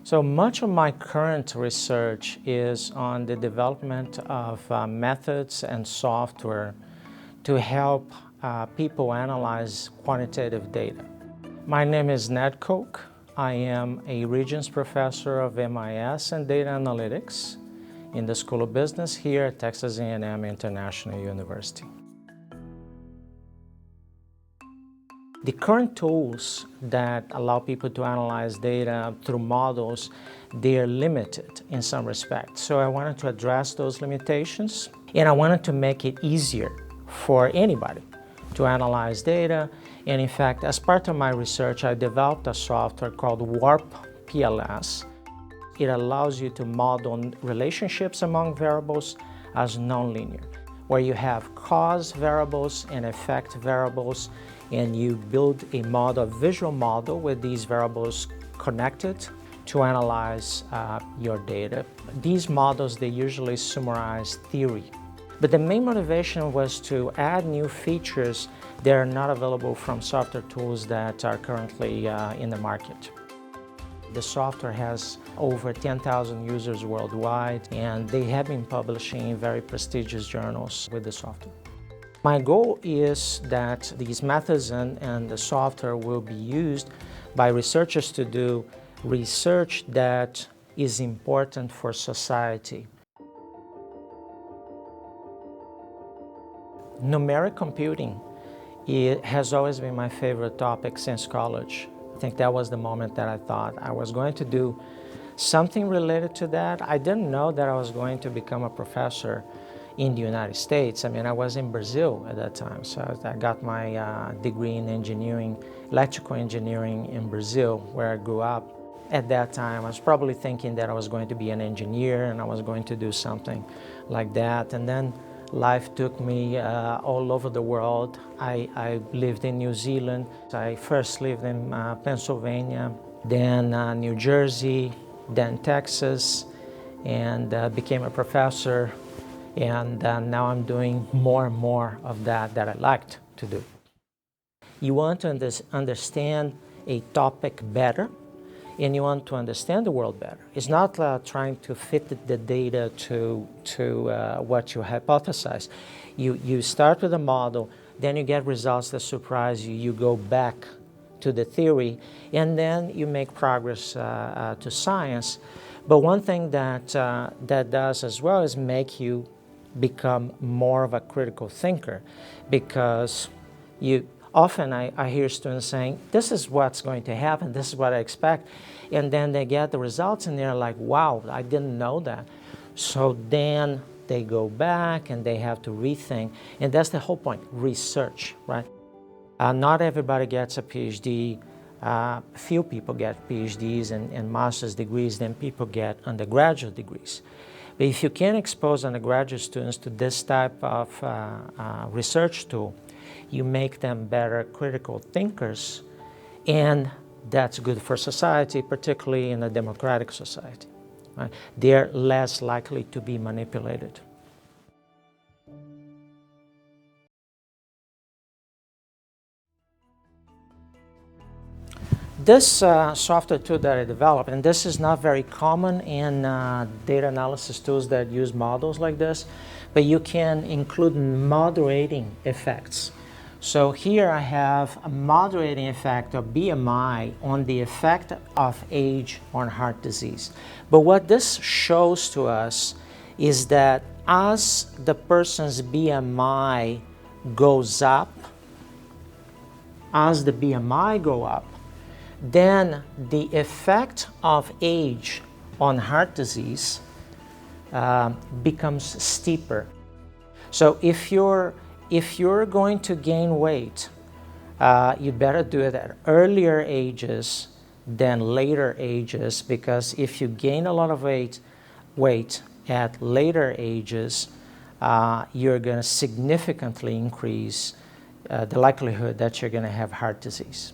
So much of my current research is on the development of methods and software to help people analyze quantitative data. My name is Kock. I am a Regents Professor of MIS and Data Analytics in the School of Business here at Texas A&M International University. The current tools that allow people to analyze data through models, they are limited in some respects. So I wanted to address those limitations, and I wanted to make it easier for anybody to analyze data. And in fact, as part of my research, I developed a software called Warp PLS. It allows you to model relationships among variables as nonlinear, where you have cause variables and effect variables, and you build a model, a visual model with these variables connected to analyze your data. These models, they usually summarize theory. But the main motivation was to add new features that are not available from software tools that are currently in the market. The software has over 10,000 users worldwide, and they have been publishing in very prestigious journals with the software. My goal is that these methods and the software will be used by researchers to do research that is important for society. Numeric computing has always been my favorite topic since college. I think that was the moment that I thought I was going to do something related to that. I didn't know that I was going to become a professor in the United States. I mean, I was in Brazil at that time, so I got my degree in engineering, electrical engineering in Brazil, where I grew up. At that time, I was probably thinking that I was going to be an engineer and I was going to do something like that. And then life took me all over the world. I lived in New Zealand. I first lived in Pennsylvania, then New Jersey, then Texas, and became a professor. And now I'm doing more and more of that I liked to do. You want to understand a topic better, and you want to understand the world better. It's not trying to fit the data to what you hypothesize. You start with a model, then you get results that surprise you. You go back to the theory, and then you make progress to science. But one thing that does as well is make you become more of a critical thinker, because often I hear students saying, this is what's going to happen, this is what I expect, and then they get the results and they're like, wow, I didn't know that. So then they go back and they have to rethink, and that's the whole point, research, right? Not everybody gets a PhD. Few people get PhDs and master's degrees, then people get undergraduate degrees. But if you can expose undergraduate students to this type of research tool, you make them better critical thinkers, and that's good for society, particularly in a democratic society. Right? They're less likely to be manipulated. This software tool that I developed, and this is not very common in data analysis tools that use models like this, but you can include moderating effects. So here I have a moderating effect of BMI on the effect of age on heart disease. But what this shows to us is that as the person's BMI goes up, as the BMI go up, then the effect of age on heart disease becomes steeper. So if you're going to gain weight, you better do it at earlier ages than later ages, because if you gain a lot of weight at later ages, you're going to significantly increase the likelihood that you're going to have heart disease.